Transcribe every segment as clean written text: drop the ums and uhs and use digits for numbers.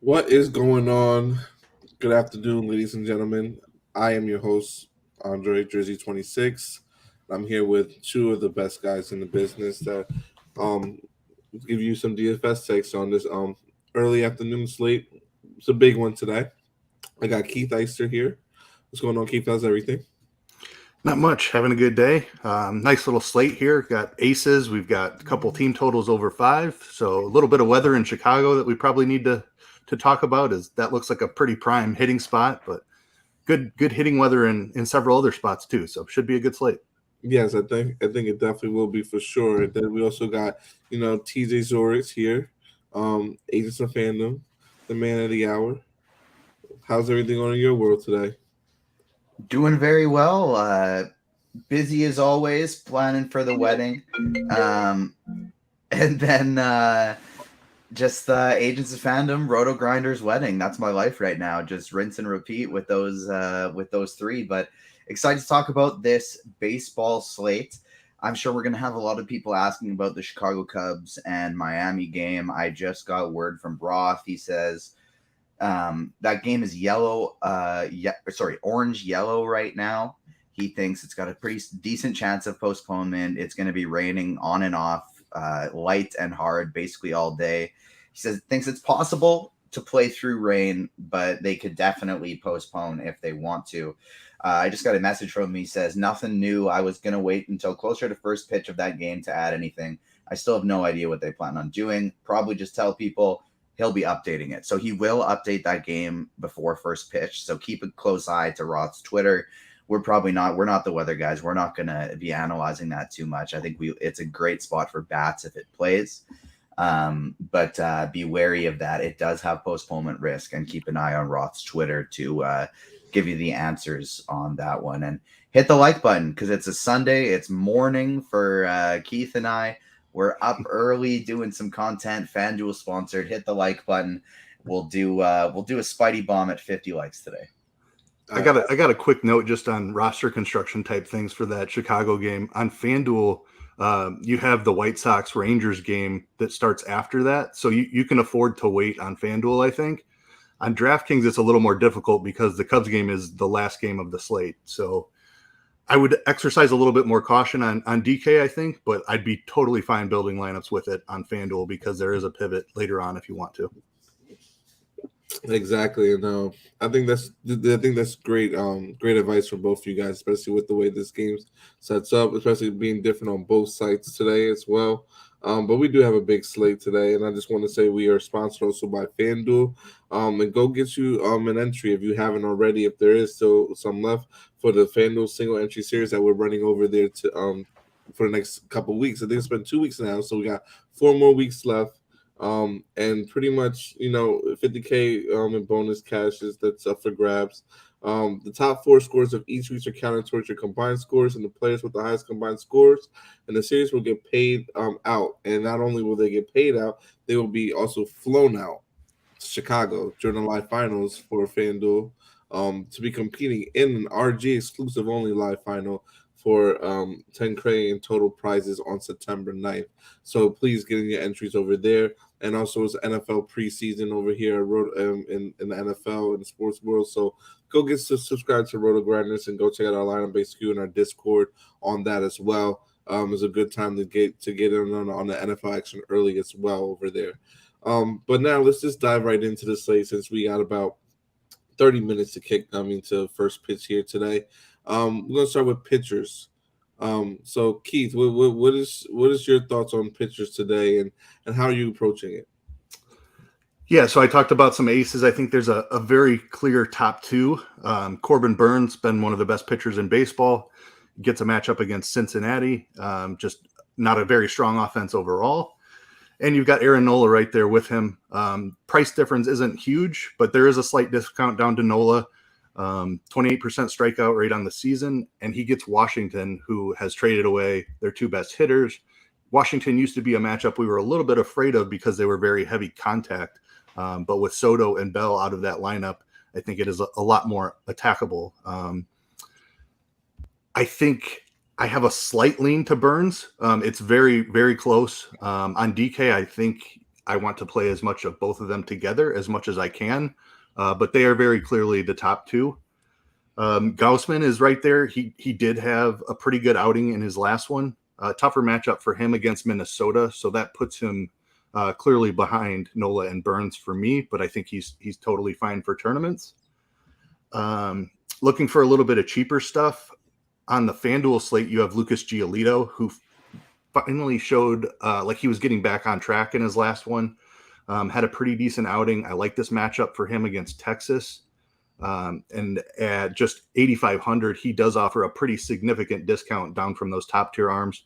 What is going on? Good afternoon, ladies and gentlemen. I am your host, Andre Jersey 26. I'm here with two of the best guys in the business that um give you some DFS takes on this early afternoon slate. It's a big one today. I got Keith Eister here. What's going on, Keith? How's everything? Not much. Having a good day. Nice little slate here. Got aces. We've got a couple team totals over 5. So a little bit of weather in Chicago that we probably need to talk about. Is that looks like a pretty prime hitting spot, but good hitting weather in several other spots too. So should be a good slate. Yes, I think it definitely will be for sure. And then we also got, TJ Zorix here, Agents of Fandom, the man of the hour. How's everything on in your world today? Doing very well. Busy as always, planning for the wedding. Um, and then just Agents of Fandom, RotoGrinders wedding. That's my life right now. Just rinse and repeat with those three. But excited to talk about this baseball slate. I'm sure we're going to have a lot of people asking about the Chicago Cubs and Miami game. I just got word from Roth. He says that game is orange yellow right now. He thinks it's got a pretty decent chance of postponement. It's going to be raining on and off, light and hard, basically all day. He says thinks it's possible to play through rain, but they could definitely postpone if they want to. I just got a message from him. He says nothing new. I was going to wait until closer to first pitch of that game to add anything. I still have no idea what they plan on doing. Probably just tell people he'll be updating it. So he will update that game before first pitch. So keep a close eye to Roth's Twitter. We're not the weather guys. We're not going to be analyzing that too much. I think it's a great spot for bats if it plays. But be wary of that. It does have postponement risk, and keep an eye on Roth's Twitter to give you the answers on that one. And hit the like button because it's a Sunday. It's morning for Keith and I. We're up early doing some content. Fanduel sponsored. Hit the like button. We'll do a Spidey bomb at 50 likes today. I got a quick note just on roster construction type things for that Chicago game on FanDuel. You have the White Sox Rangers game that starts after that, so you can afford to wait on FanDuel. I think on DraftKings it's a little more difficult because the Cubs game is the last game of the slate. So I would exercise a little bit more caution on DK, I think, but I'd be totally fine building lineups with it on FanDuel because there is a pivot later on if you want to. Exactly, and I think that's great. Great advice from both of you guys, especially with the way this game sets up, especially being different on both sites today as well. But we do have a big slate today, and I just want to say we are sponsored also by FanDuel. And go get you an entry if you haven't already. If there is still some left for the FanDuel single entry series that we're running over there to for the next couple weeks. I think it's been 2 weeks now, so we got 4 more weeks left. And pretty much, 50K in bonus cashes that's up for grabs. The top 4 scores of each week are counted towards your combined scores, and the players with the highest combined scores and the series will get paid out. And not only will they get paid out, they will be also flown out to Chicago during the live finals for FanDuel to be competing in an RG exclusive only live final for 10K in total prizes on September 9th. So please get in your entries over there. And also it's NFL preseason over here in the NFL and the sports world. So go get subscribe to RotoGrinders and go check out our lineup base Q and our Discord on that as well. It's a good time to get in on the NFL action early as well over there. But now let's just dive right into the slate since we got about 30 minutes to first pitch here today. We're gonna start with pitchers. So Keith, what is your thoughts on pitchers today, and how are you approaching it? Yeah, so I talked about some aces. I think there's a very clear top 2. Corbin Burns, been one of the best pitchers in baseball, gets a matchup against Cincinnati. Just not a very strong offense overall. And you've got Aaron Nola right there with him. Price difference isn't huge, but there is a slight discount down to Nola. 28% strikeout rate on the season, and he gets Washington, who has traded away their 2 best hitters. Washington used to be a matchup we were a little bit afraid of because they were very heavy contact. But with Soto and Bell out of that lineup, I think it is a lot more attackable. I think I have a slight lean to Burns. It's very, very close. On DK, I think I want to play as much of both of them together as much as I can, but they are very clearly the top two. Gaussman is right there. He did have a pretty good outing in his last one. Tougher matchup for him against Minnesota, so that puts him clearly behind Nola and Burns for me, but I think he's totally fine for tournaments. Looking for a little bit of cheaper stuff. On the FanDuel slate, you have Lucas Giolito, who finally showed like he was getting back on track in his last one. Had a pretty decent outing. I like this matchup for him against Texas. And at just 8,500, he does offer a pretty significant discount down from those top tier arms.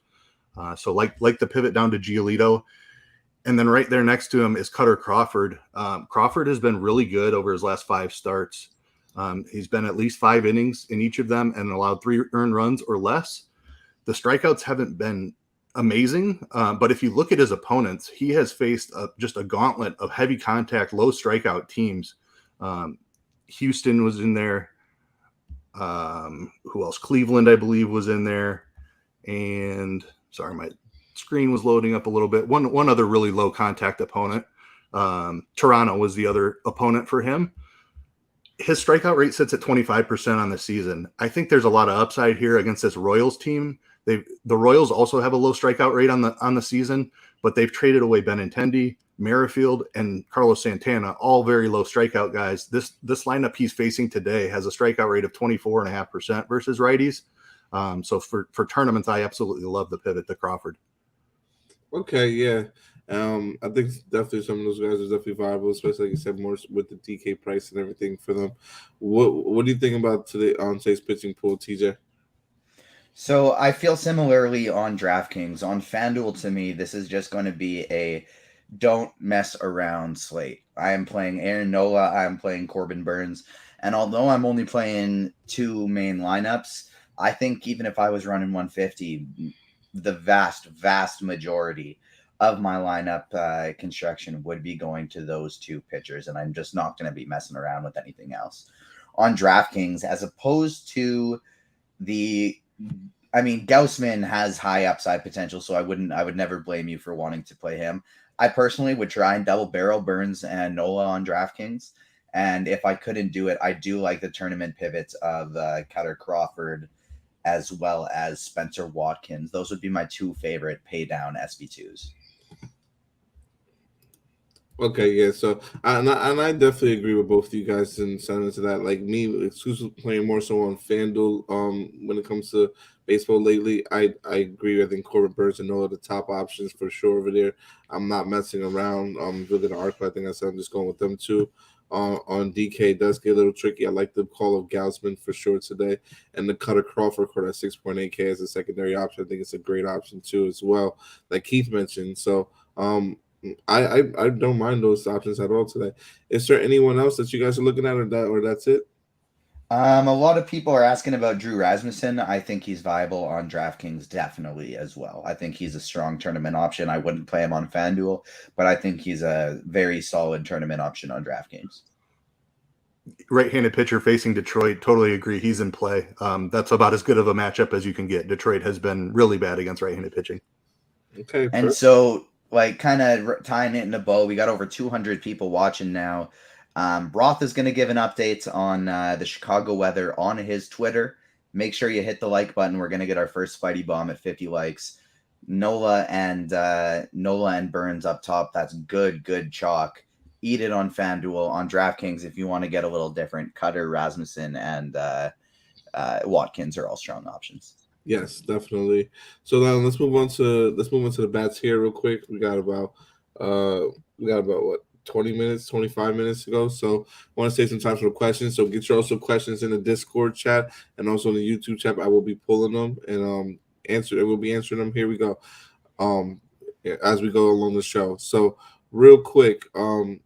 So like the pivot down to Giolito. And then right there next to him is Cutter Crawford. Crawford has been really good over his last 5 starts. He's been at least 5 innings in each of them and allowed 3 earned runs or less. The strikeouts haven't been amazing, but if you look at his opponents, he has faced just a gauntlet of heavy contact, low strikeout teams. Houston was in there. Who else? Cleveland, I believe, was in there. And sorry, my screen was loading up a little bit. One other really low contact opponent. Toronto was the other opponent for him. His strikeout rate sits at 25% on the season. I think there's a lot of upside here against this Royals team. The Royals also have a low strikeout rate on the season, but they've traded away Benintendi, Merrifield, and Carlos Santana, all very low strikeout guys. This lineup he's facing today has a strikeout rate of 24.5% versus righties. So for tournaments, I absolutely love the pivot to Crawford. Okay, yeah. I think definitely some of those guys are definitely viable, especially like you said, more with the DK price and everything for them. What do you think about today on today's pitching pool, TJ? So I feel similarly on DraftKings. On FanDuel, to me, this is just going to be a don't mess around slate. I am playing Aaron Nola. I am playing Corbin Burns. And although I'm only playing 2 main lineups, I think even if I was running 150, the vast majority of my lineup construction would be going to those 2 pitchers. And I'm just not going to be messing around with anything else. On DraftKings, as opposed to Gaussman has high upside potential, so I would never blame you for wanting to play him. I personally would try and double barrel Burns and Nola on DraftKings. And if I couldn't do it, I do like the tournament pivots of Cutter Crawford as well as Spencer Watkins. Those would be my 2 favorite pay down SB2s. Okay, yeah. So, and I definitely agree with both of you guys in sense to that. Like me, exclusively playing more so on FanDuel. When it comes to baseball lately, I agree. I think Corbin Burns and Nola are the top options for sure over there. I'm not messing around. With an arc, I think I said I'm just going with them too. On DK, it does get a little tricky. I like the call of Gaussman for sure today, and the Cutter Crawford court at 6.8K as a secondary option. I think it's a great option too as well, like Keith mentioned. So, I don't mind those options at all today. Is there anyone else that you guys are looking at, or that's it? A lot of people are asking about Drew Rasmussen. I think he's viable on DraftKings definitely as well. I think he's a strong tournament option. I wouldn't play him on FanDuel, but I think he's a very solid tournament option on DraftKings. Right-handed pitcher facing Detroit, totally agree. He's in play. That's about as good of a matchup as you can get. Detroit has been really bad against right-handed pitching. Okay, and so like kind of tying it in a bow, we got over 200 people watching now. Roth is going to give an update on the Chicago weather on his Twitter. Make sure you hit the like button. We're going to get our first Spidey bomb at 50 likes. Nola and Burns up top. That's good chalk. Eat it on FanDuel. On DraftKings, if you want to get a little different, Cutter, Rasmussen, and Watkins are all strong options. Yes, definitely. So now let's move on to the bats here real quick. We got about what 20 minutes, 25 minutes to go. So I want to save some time for the questions. So get your also questions in the Discord chat and also in the YouTube chat. I will be pulling them and we'll be answering them. Here we go. As we go along the show. So real quick, I'll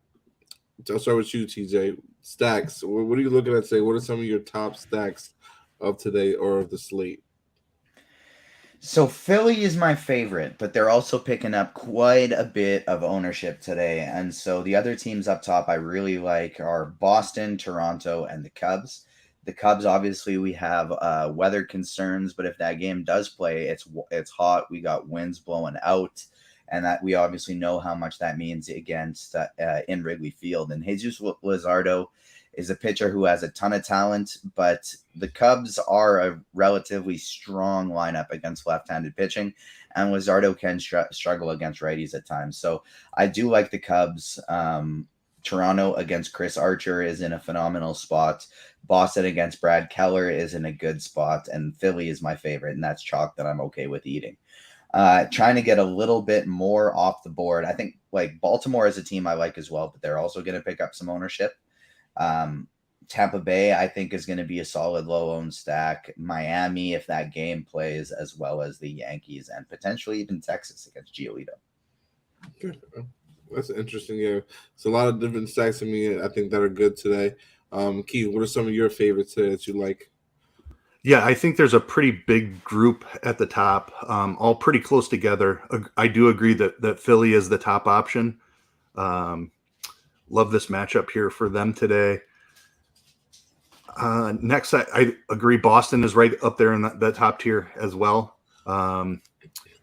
start with you, TJ. Stacks. What are you looking at today? What are some of your top stacks of today or of the slate? So Philly is my favorite, but they're also picking up quite a bit of ownership today. And so the other teams up top I really like are Boston, Toronto, and the Cubs. The Cubs, obviously, we have weather concerns, but if that game does play, it's hot. We got winds blowing out. and that we obviously know how much that means against in Wrigley Field. And Jesus Luzardo is a pitcher who has a ton of talent, but the Cubs are a relatively strong lineup against left-handed pitching, and Luzardo can struggle against righties at times. So I do like the Cubs. Toronto against Chris Archer is in a phenomenal spot. Boston against Brad Keller is in a good spot, and Philly is my favorite, and that's chalk that I'm okay with eating. Trying to get a little bit more off the board. I think like Baltimore is a team I like as well, but they're also going to pick up some ownership. Tampa Bay, I think, is going to be a solid low-owned stack. Miami, if that game plays, as well as the Yankees, and potentially even Texas against Giolito. Good. That's interesting. Yeah, it's a lot of different stacks to me. I think that are good today. Keith, what are some of your favorites today that you like? Yeah, I think there's a pretty big group at the top, all pretty close together. I do agree that Philly is the top option. Love this matchup here for them today. Next, I agree Boston is right up there in the top tier as well.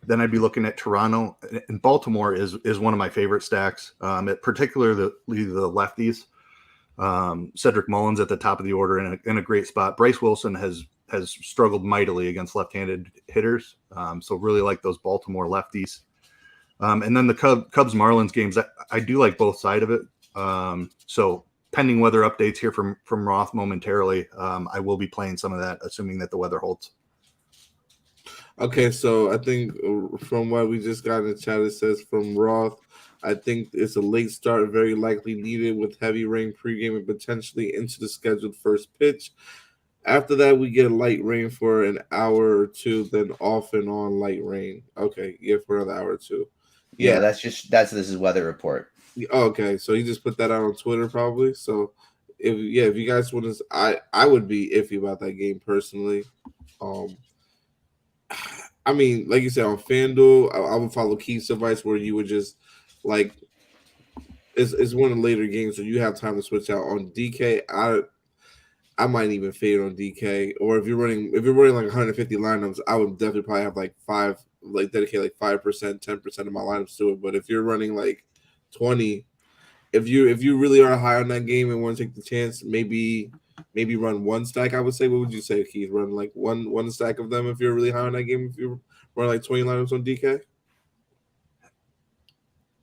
Then I'd be looking at Toronto, and Baltimore is one of my favorite stacks, particularly the lefties. Cedric Mullins at the top of the order in a great spot. Bryce Wilson has struggled mightily against left-handed hitters, so really like those Baltimore lefties. And then the Cubs Marlins games, I do like both sides of it. So pending weather updates here from Roth momentarily, I will be playing some of that, assuming that the weather holds. Okay, so I think from what we just got in the chat, it says from Roth, I think it's a late start, very likely needed with heavy rain pregame and potentially into the scheduled first pitch. After that, we get light rain for an hour or two, then off and on light rain. Okay, yeah, for another hour or two. Yeah, this is weather report. Okay, so he just put that out on Twitter probably. So if you guys want to, I would be iffy about that game personally. I mean, like you said, on FanDuel, I would follow Keith's advice where you would just like it's one of the later games, so you have time to switch out. On DK, I might even fade on DK. Or if you're running like 150 lineups, I would definitely probably have dedicate like 5%, 10% of my lineups to it. But if you're running like 20, if you really are high on that game and want to take the chance, maybe run one stack. I would say. What would you say, Keith? Run like one stack of them if you're really high on that game. If you run like 20 lineups on DK.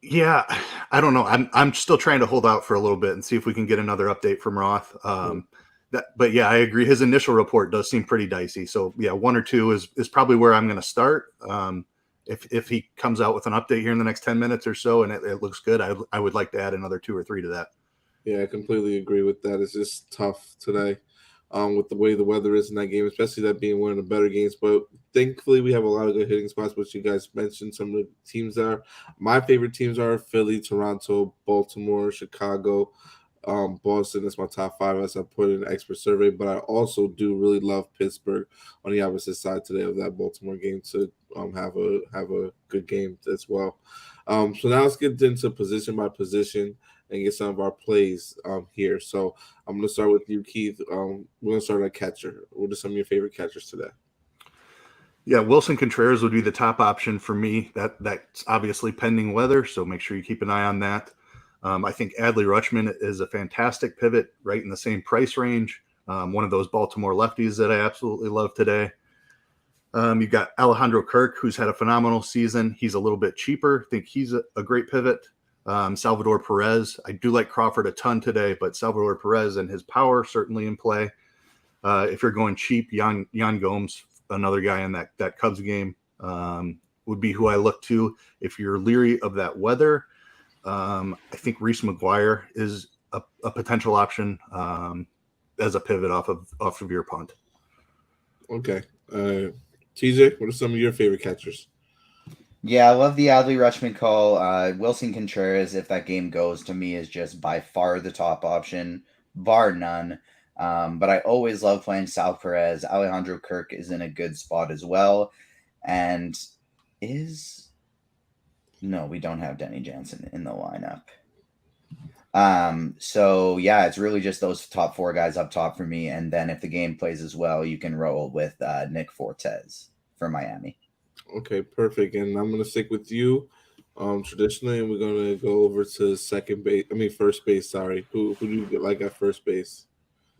Yeah, I don't know. I'm still trying to hold out for a little bit and see if we can get another update from Roth. But yeah, I agree. His initial report does seem pretty dicey. So yeah, one or two is probably where I'm going to start. If he comes out with an update here in the next 10 minutes or so and it looks good, I would like to add another 2 or 3 to that. Yeah, I completely agree with that. It's just tough today with the way the weather is in that game, especially that being one of the better games. But thankfully, we have a lot of good hitting spots, which you guys mentioned. Some of the teams there. My favorite teams are Philly, Toronto, Baltimore, Chicago, Boston. That's my top 5 as I put in an expert survey. But I also do really love Pittsburgh on the opposite side today of that Baltimore game to have a good game as well. So now let's get into position by position and get some of our plays here. So I'm going to start with you, Keith. We're going to start at catcher. What are some of your favorite catchers today? Yeah, Wilson Contreras would be the top option for me. That's obviously pending weather, so make sure you keep an eye on that. I think Adley Rutschman is a fantastic pivot, right in the same price range. One of those Baltimore lefties that I absolutely love today. You've got Alejandro Kirk, who's had a phenomenal season. He's a little bit cheaper. I think he's a great pivot. Salvador Perez. I do like Crawford a ton today, but Salvador Perez and his power certainly in play. If you're going cheap, Yan Gomes, another guy in that Cubs game, would be who I look to. If you're leery of that weather, I think Reese McGuire is a potential option as a pivot off of your punt. Okay. TJ, what are some of your favorite catchers? Yeah, I love the Adley Rutschman call. Wilson Contreras, if that game goes, to me is just by far the top option, bar none. But I always love playing Sal Perez. Alejandro Kirk is in a good spot as well. And no, we don't have Denny Jansen in the lineup. So yeah, it's really just those top 4 guys up top for me. And then if the game plays as well, you can roll with Nick Fortes for Miami. Okay, perfect. And I'm going to stick with you. traditionally, and we're gonna go over to first base. Sorry, who do you like at first base?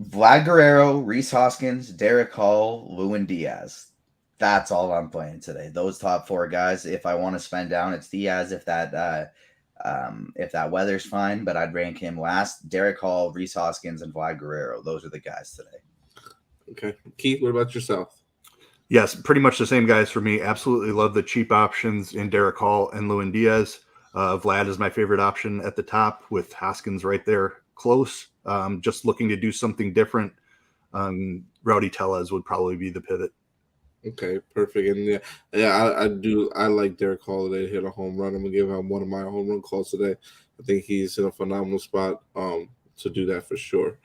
Vlad Guerrero, Reese Hoskins, Derek Hall, Lewin Diaz. That's all I'm playing today. Those top four guys. If I want to spend down, it's Diaz. If that weather's fine, but I'd rank him last. Derek Hall, Reese Hoskins, and Vlad Guerrero. Those are the guys today. Okay, Keith, what about yourself? Yes, pretty much the same guys for me. Absolutely love the cheap options in Derek Hall and Lewin Diaz. Vlad is my favorite option at the top with Hoskins right there close. Just looking to do something different. Rowdy Tellez would probably be the pivot. Okay, perfect. And I like Derek Hall today. Hit a home run. I'm gonna give him one of my home run calls today. I think he's in a phenomenal spot to do that for sure.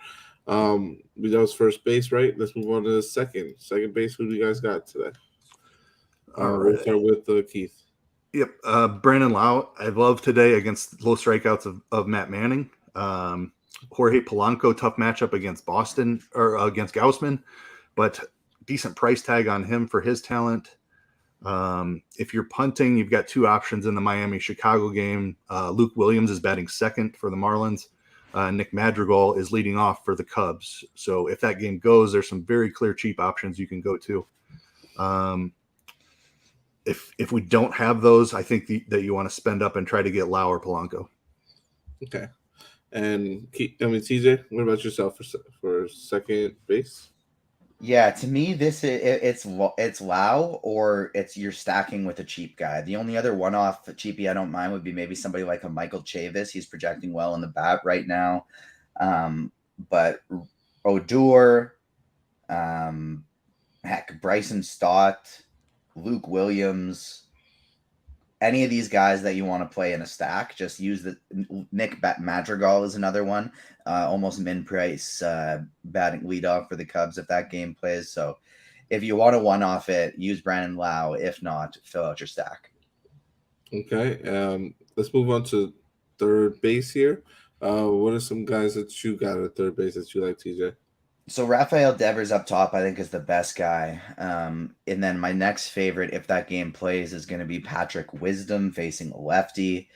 That was first base, right? Let's move on to the second base. Who do you guys got today? We'll start with Keith. Yep, Brandon Lau. I love today against low strikeouts of Matt Manning. Jorge Polanco, tough matchup against Boston or against Gaussman, but decent price tag on him for his talent. If you're punting, you've got two options in the Miami-Chicago game. Luke Williams is batting second for the Marlins. Nick Madrigal is leading off for the Cubs. So if that game goes, there's some very clear cheap options you can go to. If we don't have those, I think that you want to spend up and try to get Lau or Polanco. Okay. And TJ, what about yourself for second base? Yeah, to me, it's Lau or you're stacking with a cheap guy. The only other one-off cheapie I don't mind would be maybe somebody like a Michael Chavis. He's projecting well in the bat right now, but Odor, Bryson Stott, Luke Williams. Any of these guys that you want to play in a stack, just use the Nick Madrigal is another one, almost min price batting leadoff for the Cubs if that game plays. So if you want to one-off it, use Brandon Lau. If not, fill out your stack. Okay, let's move on to third base here. What are some guys that you got at third base that you like, TJ? So Rafael Devers up top, I think, is the best guy. And then my next favorite, if that game plays, is going to be Patrick Wisdom facing a lefty.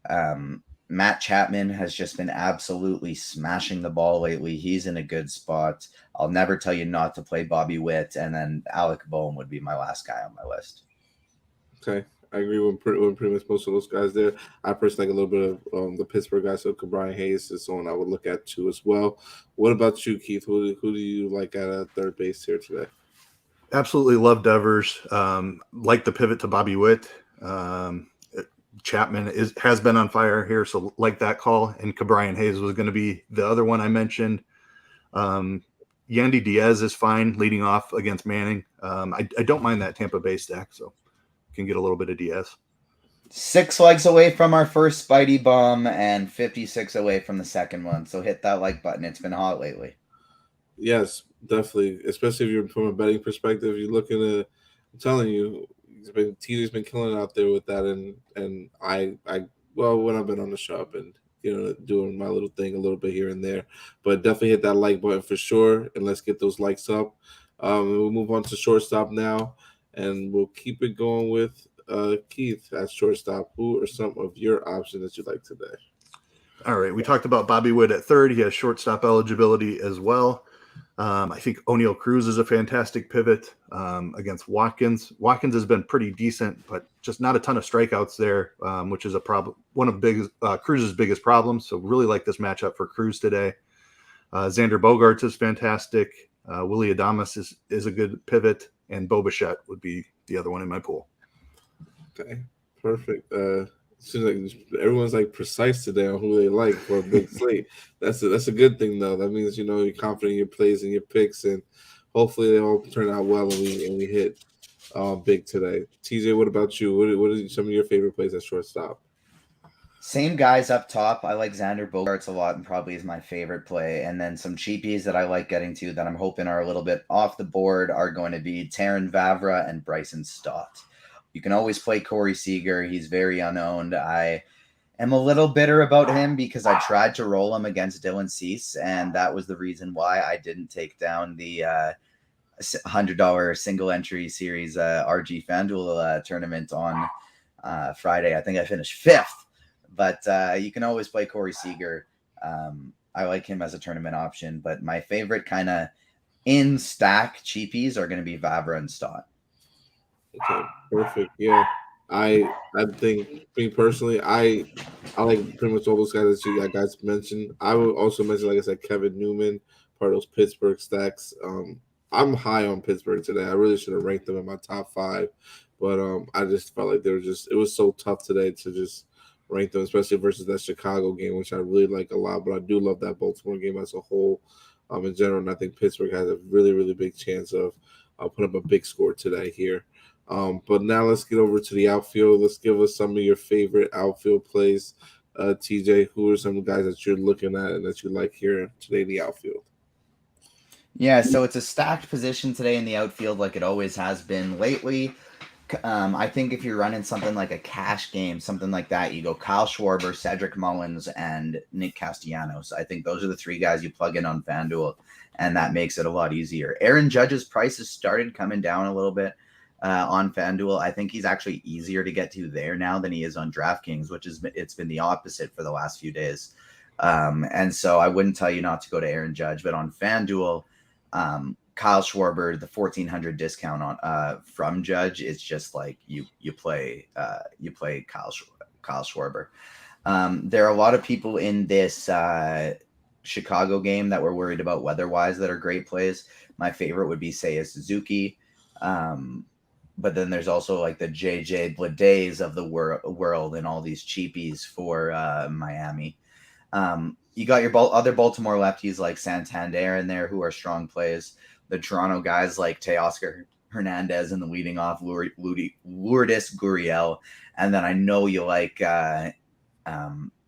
Matt Chapman has just been absolutely smashing the ball lately. He's in a good spot. I'll never tell you not to play Bobby Witt. And then Alec Boehm would be my last guy on my list. Okay. I agree with pretty much most of those guys there. I personally like a little bit of the Pittsburgh guys. So Brian Hayes is someone I would look at too as well. What about you, Keith? Who do you like at third base here today? Absolutely love Devers. Like the pivot to Bobby Witt. Chapman has been on fire here, so like that call. And Brian Hayes was going to be the other one I mentioned. Yandy Diaz is fine leading off against Manning. I don't mind that Tampa Bay stack, so can get a little bit of Diaz. 6 legs away from our first Spidey bomb and 56 away from the second one. So hit that like button. It's been hot lately. Yes, definitely. Especially if you're from a betting perspective, you're looking at. I'm telling you, TJ's been killing out there with that, and I when I've been on the shop and doing my little thing a little bit here and there, but definitely hit that like button for sure, and let's get those likes up. We'll move on to shortstop now. And we'll keep it going with Keith at shortstop. Who are some of your options that you like today? All right. We talked about Bobby Witt at third. He has shortstop eligibility as well. I think O'Neal Cruz is a fantastic pivot against Watkins. Watkins has been pretty decent, but just not a ton of strikeouts there, which is a problem. One of Cruz's biggest problems. So really like this matchup for Cruz today. Xander Bogaerts is fantastic. Willy Adames is a good pivot. And Bo Bichette would be the other one in my pool. Okay, perfect. Seems like everyone's like precise today on who they like for a big slate. That's a good thing though. That means you're confident in your plays and your picks, and hopefully they all turn out well and we hit big today. TJ, what about you? What are some of your favorite plays at shortstop? Same guys up top. I like Xander Bogaerts a lot and probably is my favorite play. And then some cheapies that I like getting to that I'm hoping are a little bit off the board are going to be Taron Vavra and Bryson Stott. You can always play Corey Seager. He's very unowned. I am a little bitter about him because I tried to roll him against Dylan Cease, and that was the reason why I didn't take down the $100 single entry series RG Fanduel tournament on Friday. I think I finished 5th, but you can always play Corey Seager. I like him as a tournament option, but my favorite kind of in stack cheapies are going to be Vavra and Stott. Okay, perfect. Yeah, I think me personally, I like pretty much all those guys that you guys mentioned. I would also mention, like I said, Kevin Newman, part of those Pittsburgh stacks. I'm high on Pittsburgh today. I really should have ranked them in my top 5, but I just felt like it was so tough today to just rank them, especially versus that Chicago game, which I really like a lot. But I do love that Baltimore game as a whole, in general, and I think Pittsburgh has a really, really big chance of putting up a big score today here. But now let's get over to the outfield. Let's give us some of your favorite outfield plays. TJ, who are some of the guys that you're looking at and that you like here today in the outfield? Yeah, so it's a stacked position today in the outfield like it always has been lately. I think if you're running something like a cash game, something like that, you go Kyle Schwarber, Cedric Mullins, and Nick Castellanos. I think those are the 3 guys you plug in on FanDuel, and that makes it a lot easier. Aaron Judge's price has started coming down a little bit on FanDuel. I think he's actually easier to get to there now than he is on DraftKings, it's been the opposite for the last few days. And so I wouldn't tell you not to go to Aaron Judge, but on FanDuel, Kyle Schwarber, the 1,400 discount on from Judge, it's just like you play Kyle Schwarber. There are a lot of people in this Chicago game that were worried about weather-wise that are great plays. My favorite would be Seiya Suzuki. But then there's also like the JJ Bledays of the world and all these cheapies for Miami. You got your other Baltimore lefties like Santander in there who are strong plays. The Toronto guys like Teoscar Hernandez in the leading off, Lourdes Gurriel. And then I know you like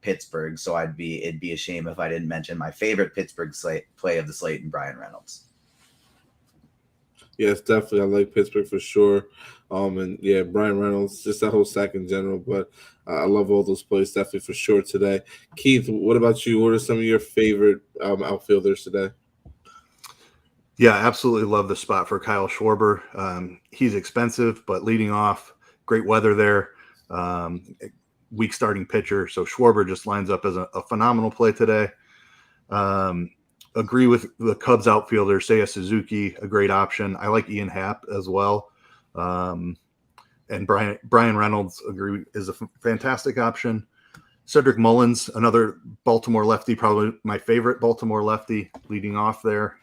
Pittsburgh, so it'd be a shame if I didn't mention my favorite Pittsburgh play of the slate and Brian Reynolds. Yes, definitely. I like Pittsburgh for sure. And yeah, Brian Reynolds, just that whole stack in general. But I love all those plays definitely for sure today. Keith, what about you? What are some of your favorite outfielders today? Yeah, absolutely love the spot for Kyle Schwarber. He's expensive, but leading off, great weather there. Weak starting pitcher. So Schwarber just lines up as a phenomenal play today. Agree with the Cubs outfielder, Seiya Suzuki, a great option. I like Ian Happ as well. And Brian Reynolds, agree, is a fantastic option. Cedric Mullins, another Baltimore lefty, probably my favorite Baltimore lefty, leading off there.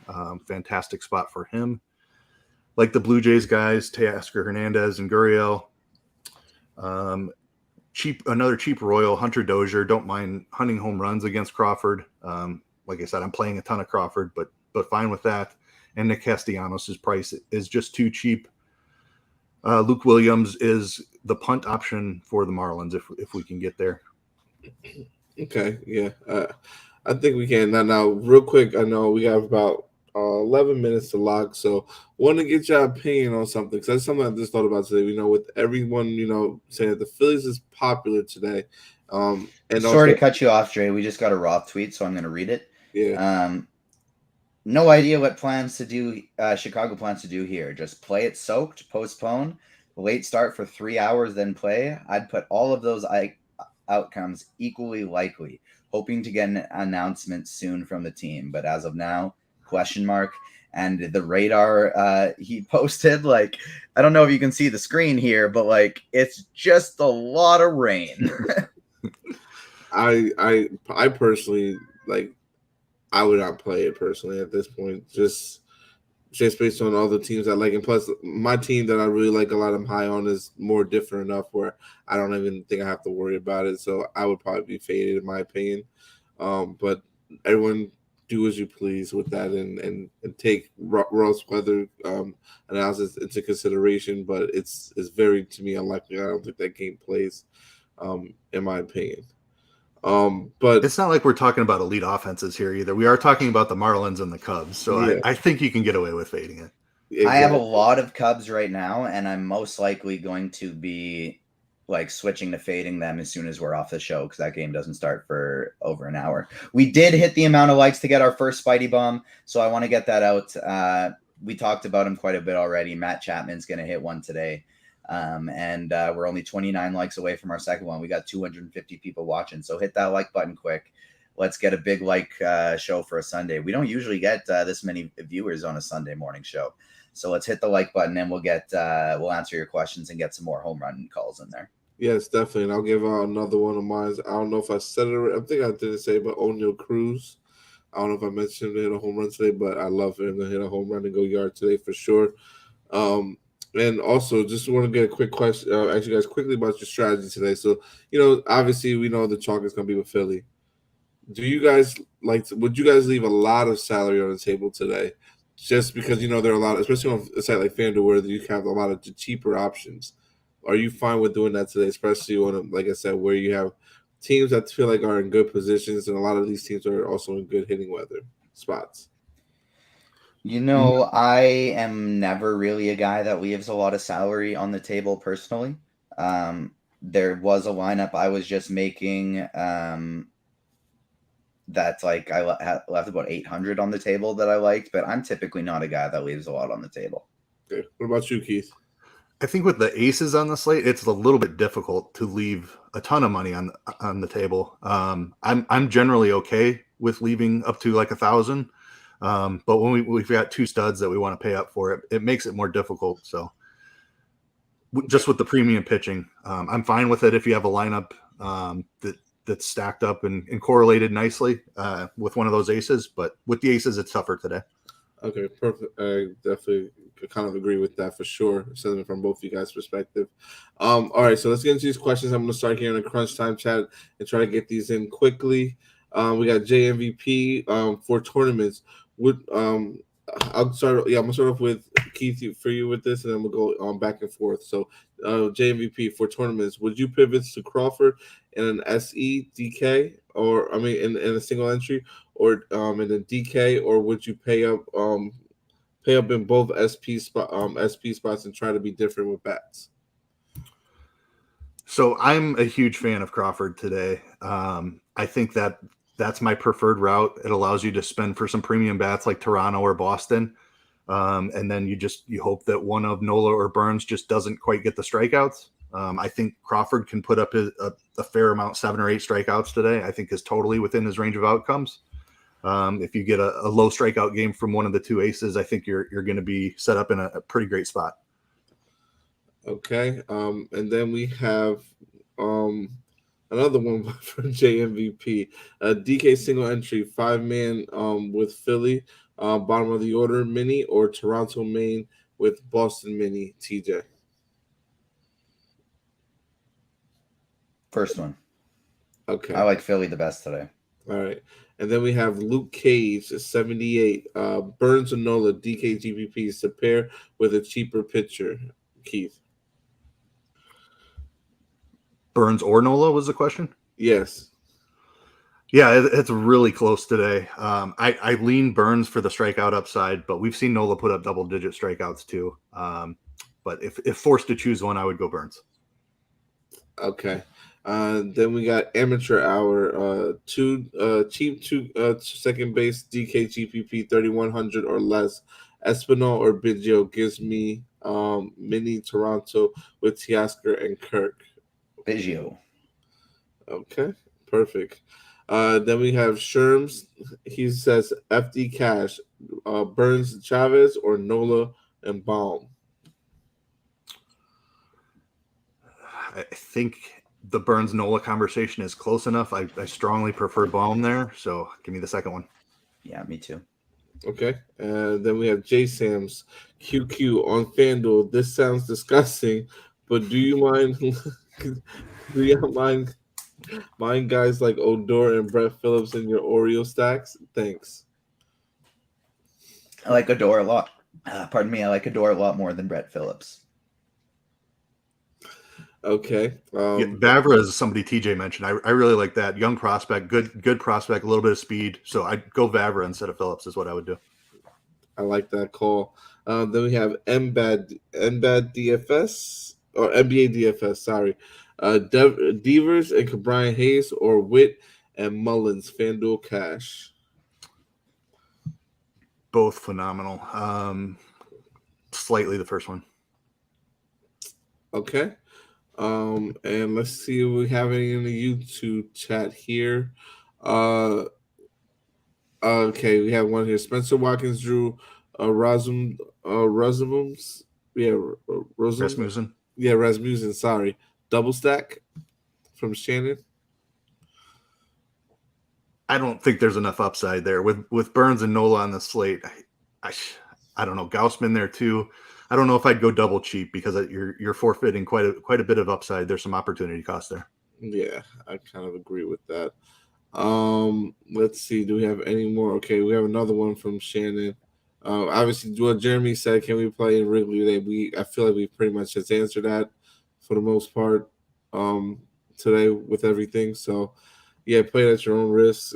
Fantastic spot for him. Like the Blue Jays guys, Teoscar Hernandez and Gurriel. Another cheap Royal, Hunter Dozier. Don't mind hunting home runs against Crawford. Like I said, I'm playing a ton of Crawford, but fine with that. And Nick Castellanos' price is just too cheap. Luke Williams is the punt option for the Marlins if we can get there. Okay, yeah. I think we can. Now, real quick, I know we have about 11 minutes to log, so want to get your opinion on something, because that's something I just thought about today. With everyone, saying that the Phillies is popular today. And sorry to cut you off, Dre. We just got a Roth tweet, so I'm going to read it. Yeah. No idea what Chicago plans to do here. Just play it soaked, postpone, late start for 3 hours, then play. I'd put all of those outcomes equally likely, hoping to get an announcement soon from the team. But as of now, ? And the radar he posted, I don't know if you can see the screen here, but it's just a lot of rain. I personally I would not play it personally at this point, just based on all the teams I like, and plus my team that I really like a lot, I'm high on, is more different enough where I don't even think I have to worry about it. So I would probably be faded in my opinion. But everyone do as you please with that, and take Ross weather analysis into consideration. But it's very, to me, unlikely. I don't think that game plays, in my opinion. But it's not like we're talking about elite offenses here either. We are talking about the Marlins and the Cubs, so yeah. I think you can get away with fading it. Exactly. I have a lot of Cubs right now, and I'm most likely going to be switching to fading them as soon as we're off the show, because that game doesn't start for over an hour. We did hit the amount of likes to get our first Spidey bomb, so I want to get that out. We talked about him quite a bit already. Matt Chapman's going to hit one today. And we're only 29 likes away from our second one. We got 250 people watching. So hit that like button quick. Let's get a big show for a Sunday. We don't usually get this many viewers on a Sunday morning show. So let's hit the like button and we'll answer your questions and get some more home run calls in there. Yes, definitely. And I'll give out another one of mine. I don't know if I said it. I think I didn't say it, but O'Neal Cruz. I don't know if I mentioned him to hit a home run today, but I love him to hit a home run and go yard today for sure. And also, just want to get a quick question, actually, guys, quickly about your strategy today. So, obviously, we know the chalk is going to be with Philly. Do you guys would you guys leave a lot of salary on the table today? Just because, there are a lot, especially on a site like Fanduel where you have a lot of cheaper options. Are you fine with doing that today, especially on, like I said, where you have teams that feel like are in good positions, and a lot of these teams are also in good hitting weather spots? I am never really a guy that leaves a lot of salary on the table personally. There was a lineup I was just making that's like I left about 800 on the table that I liked, but I'm typically not a guy that leaves a lot on the table. Okay. What about you, Keith? I think with the aces on the slate, it's a little bit difficult to leave a ton of money on the table. I'm generally okay with leaving up to like 1,000, but when we've got two studs that we want to pay up for, it makes it more difficult. So just with the premium pitching, I'm fine with it if you have a lineup that's stacked up and correlated nicely with one of those aces. But with the aces, it's tougher today. Okay, perfect. I definitely kind of agree with that for sure. Sentiment from both of you guys' perspective. All right, so let's get into these questions. I'm going to start here in the crunch time chat and try to get these in quickly. We got JMVP for tournaments. I'm gonna start off with Keith for you with this, and then we'll go back and forth. So, JMVP for tournaments, would you pivot to Crawford in an SE DK, or in a single entry, or in a DK, or would you pay up in both SP spots and try to be different with bats? So I'm a huge fan of Crawford today. I think that's my preferred route. It allows you to spend for some premium bats like Toronto or Boston. And then you hope that one of Nola or Burns just doesn't quite get the strikeouts. I think Crawford can put up a fair amount, 7 or 8 strikeouts today. I think is totally within his range of outcomes. If you get a low strikeout game from one of the two aces, I think you're going to be set up in a pretty great spot. Okay. And then we have another one for JMVP. DK single entry, 5-man with Philly, bottom of the order mini, or Toronto main with Boston mini, TJ? First one. Okay. I like Philly the best today. All right. And then we have Luke Cage, 78. Burns and Nola, DK GPPs to pair with a cheaper pitcher. Keith? Burns or Nola was the question? Yes. Yeah, it's really close today. I lean Burns for the strikeout upside, but we've seen Nola put up double-digit strikeouts too. But if forced to choose one, I would go Burns. Okay. Then we got Amateur Hour, cheap second base, DK GPP 3,100 or less. Espinal or Biggio gives me mini Toronto with Teoscar and Kirk. Biggio. Okay, perfect. Then we have Sherms. He says FD Cash, Burns Chavez or Nola and Baum. I think the Burns Nola conversation is close enough. I strongly prefer Baum there, so give me the second one. Yeah, me too. Okay, and then we have J Sam's QQ on FanDuel. This sounds disgusting, but do you mind? Do you mind guys like Odor and Brett Phillips in your Oreo stacks? Thanks. I like Odor a lot. Pardon me, I like Odor a lot more than Brett Phillips. Okay. Vavra is somebody TJ mentioned. I really like that. Young prospect, good prospect, a little bit of speed. So I'd go Vavra instead of Phillips is what I would do. I like that call. Then we have Mlb Dfs or NBA DFS, sorry. Devers and Brian Hayes or Witt and Mullins, FanDuel Cash. Both phenomenal. Slightly the first one. Okay. And let's see if we have any in the YouTube chat here. Uh, okay, we have one here. Spencer Watkins drew Rosamums. Yeah, Rosum. Rasmussen. Yeah, Rasmussen. Sorry, double stack from Shannon. I don't think there's enough upside there with Burns and Nola on the slate. I, I don't know. Gaussman there too. I don't know if I'd go double cheap because you're forfeiting quite a bit of upside. There's some opportunity cost there. Yeah, I kind of agree with that. Let's see. Do we have any more? Okay, we have another one from Shannon. Obviously, what Jeremy said, can we play in Wrigley today? I feel like we pretty much just answered that for the most part today with everything. So, yeah, play it at your own risk.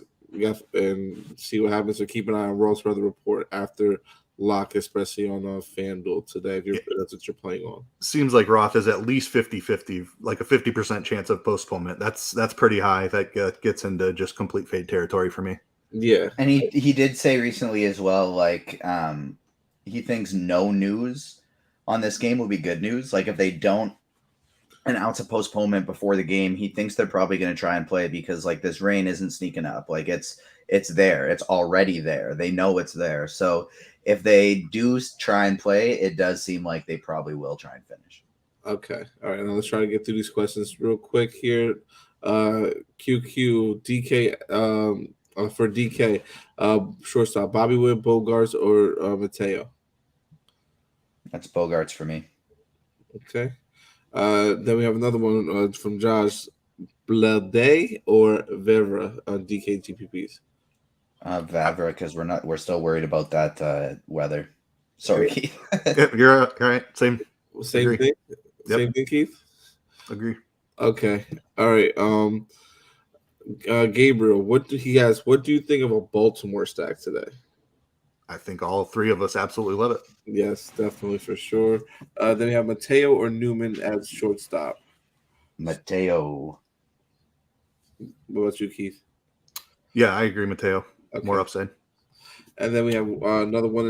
And see what happens. So keep an eye on Ross Weather Report after lock, especially on FanDuel today if that's what you're playing on. Seems like Roth is at least 50-50, like a 50% chance of postponement. That's pretty high. That gets into just complete fade territory for me. Yeah. And he did say recently as well, like he thinks no news on this game will be good news. Like if they don't announce a postponement before the game, he thinks they're probably going to try and play because like this rain isn't sneaking up. Like it's there. It's already there. They know it's there. So if they do try and play, it does seem like they probably will try and finish. Okay. All right. Now let's try to get through these questions real quick here. QQ DK for DK shortstop Bobby Witt, Bogarts, or Mateo. That's Bogarts for me. Okay. Then we have another one from Josh. Blade or Vera on DK GPPs. Vavra, because we're still worried about that weather. Sorry, Keith. Yep, you're all right. Same Same thing. Yep. Same thing, Keith. Agree. Okay. All right. Gabriel, what do you think of a Baltimore stack today? I think all three of us absolutely love it. Yes, definitely for sure. Then we have Mateo or Newman as shortstop. Mateo. What about you, Keith? Yeah, I agree, Mateo. Okay. More upside. And then we have another one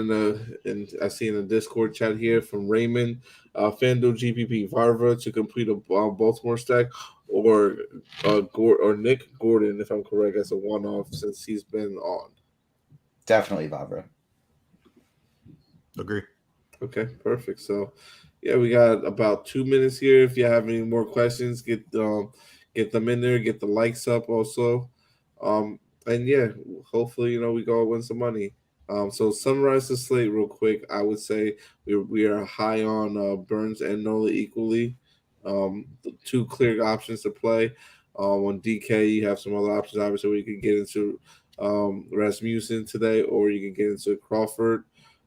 in I see in the Discord chat here from Raymond. Fanduel GPP Varva to complete a Baltimore stack, or Nick Gordon, if I'm correct, as a one-off since he's been on. Definitely Vavra. Agree. Okay, perfect. So, yeah, we got about 2 minutes here. If you have any more questions, get them in there. Get the likes up also. And yeah, hopefully, we go win some money. So summarize the slate real quick. I would say we are high on Burns and Nola equally. The two clear options to play. On DK, you have some other options. Obviously, where you can get into Rasmussen today, or you can get into Crawford.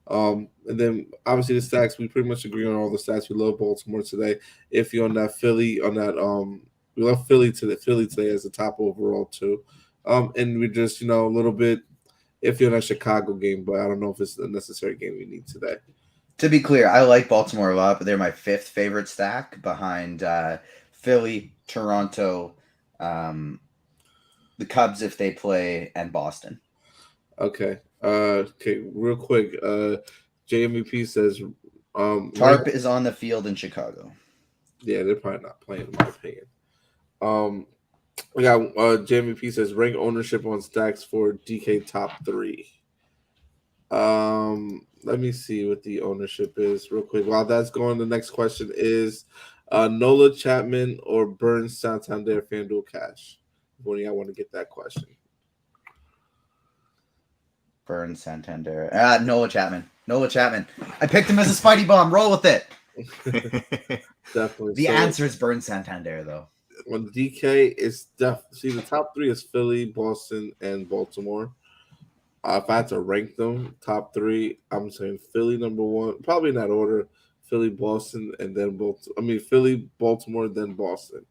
And then obviously the stacks, we pretty much agree on all the stats. We love Baltimore today. If you're on that Philly, we love Philly today as the top overall too. And we're just, a little bit iffy on that Chicago game, but I don't know if it's a necessary game we need today. To be clear, I like Baltimore a lot, but they're my fifth favorite stack behind Philly, Toronto, the Cubs if they play, and Boston. Okay. Real quick. JMVP says Tarp is on the field in Chicago. Yeah, they're probably not playing, in my opinion. We got JMVP says rank ownership on stacks for DK top 3. Let me see what the ownership is real quick. While that's going, the next question is Nola Chapman or Burns Santander FanDuel Cash. When I want to get that question. Burns Santander. Nola Chapman. I picked him as a Spidey bomb. Roll with it. Definitely. The answer is Burns Santander, though. On DK, it's see the top 3 is Philly, Boston, and Baltimore. If I had to rank them, top 3, I'm saying Philly number 1, probably in that order. Philly, Boston, and then Philly, Baltimore, then Boston.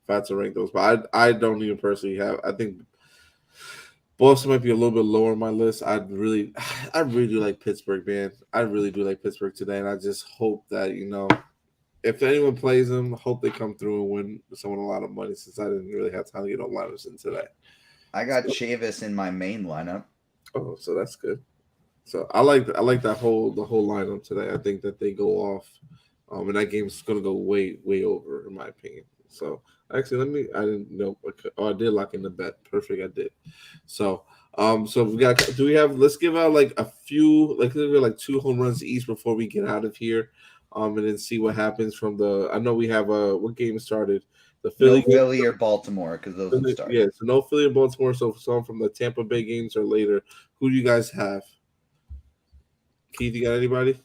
If I had to rank those, but I don't even personally have. I think Boston might be a little bit lower on my list. I really do like Pittsburgh, man. I really do like Pittsburgh today, and I just hope that if anyone plays them, hope they come through and win someone a lot of money. Since I didn't really have time to get on lineups in today. I got Chavis in my main lineup. Oh, so that's good. So I like the whole lineup today. I think that they go off And that game's going to go way, way over, in my opinion. So, actually, I didn't know. Oh, I did lock in the bet. Perfect, I did. So, so let's give out like a few, like, let's give like 2 home runs each before we get out of here. And then see what happens from I know we have what game started? The No Philly game. Philly or Baltimore because those have started. Yeah, so no Philly or Baltimore. So some from the Tampa Bay games or later. Who do you guys have? Keith, you got anybody?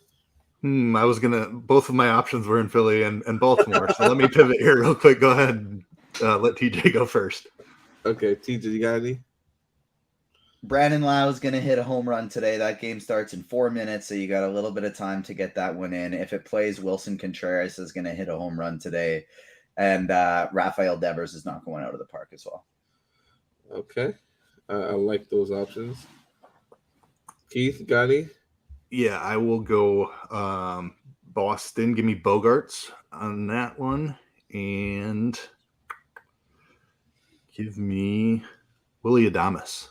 Both of my options were in Philly and Baltimore. So let me pivot here real quick. Go ahead and let TJ go first. Okay, TJ, you got any? Brandon Lau's going to hit a home run today. That game starts in 4 minutes, so you got a little bit of time to get that one in. If it plays, Wilson Contreras is going to hit a home run today. And Rafael Devers is not going out of the park as well. Okay. I like those options. Keith, got any? Yeah, I will go Boston. Give me Bogarts on that one. And give me Willie Adames.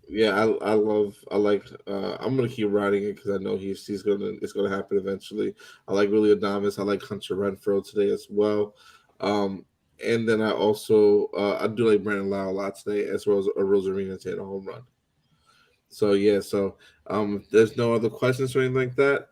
Yeah, I'm gonna keep riding it because I know it's gonna happen eventually. I like Willie Adames. I like Hunter Renfroe today as well. And then I also I do like Brandon Lau a lot today, as well as Rosarina to hit a home run. So yeah, if there's no other questions or anything like that,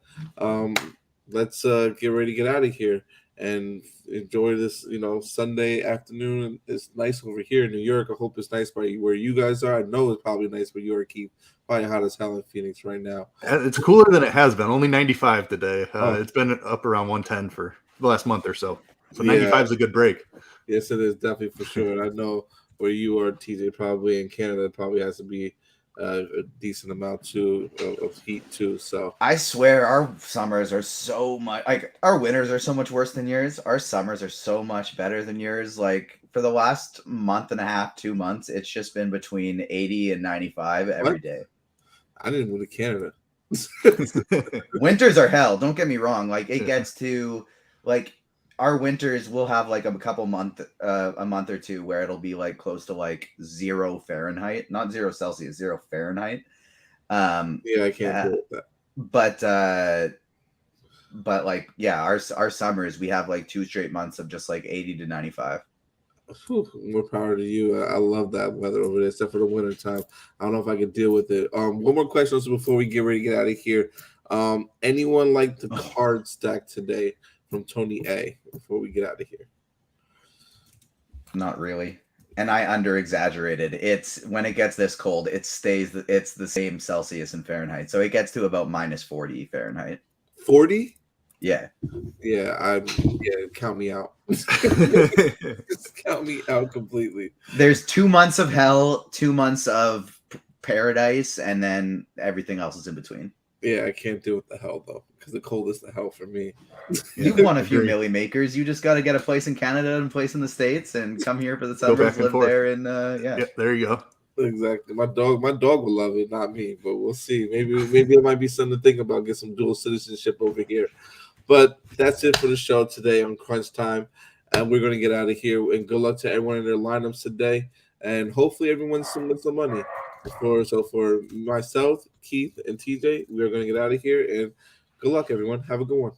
let's get ready to get out of here and enjoy this, Sunday afternoon. It's nice over here in New York. I hope it's nice by where you guys are. I know it's probably nice where you are, Keith. Probably hot as hell in Phoenix right now. It's cooler than it has been. Only 95 today. It's been up around 110 for the last month or so. So 95 is a good break. Yes, it is, definitely, for sure. And I know where you are, TJ, probably in Canada, probably has to be a decent amount too of heat too. So I swear our summers are so much like our winters are so much worse than yours. Our summers are so much better than yours. Like for the last month and a half, 2 months, it's just been between 80 and 95 every day. I didn't move to Canada. Winters are hell. Don't get me wrong. Like it gets to like our winters will have like a month or two where it'll be like close to like 0 Fahrenheit, not 0 Celsius, 0 Fahrenheit. Yeah, I can't deal with that. But like, yeah, our summers, we have like 2 straight months of just like 80 to 95. More power to you. I love that weather over there, except for the winter time. I don't know if I can deal with it. One more question also before we get ready to get out of here. Anyone like the card stack today from Tony A before we get out of here? Not really. And I under exaggerated. It's when it gets this cold, it's the same Celsius and Fahrenheit. So it gets to about minus 40 Fahrenheit. 40? Yeah. Yeah, count me out. Just count me out completely. There's 2 months of hell, 2 months of paradise, and then everything else is in between. Yeah, I can't deal with the hell though, because the cold is the hell for me. You've won a few Millie makers. You just got to get a place in Canada and a place in the States, and come here for the suburbs. Live there, and yeah, there you go. Exactly. My dog will love it, not me, but we'll see. Maybe it might be something to think about. Get some dual citizenship over here. But that's it for the show today on Crunch Time, and we're going to get out of here. And good luck to everyone in their lineups today, and hopefully everyone's with some money. For myself, Keith, and TJ, we are going to get out of here. And good luck, everyone. Have a good one.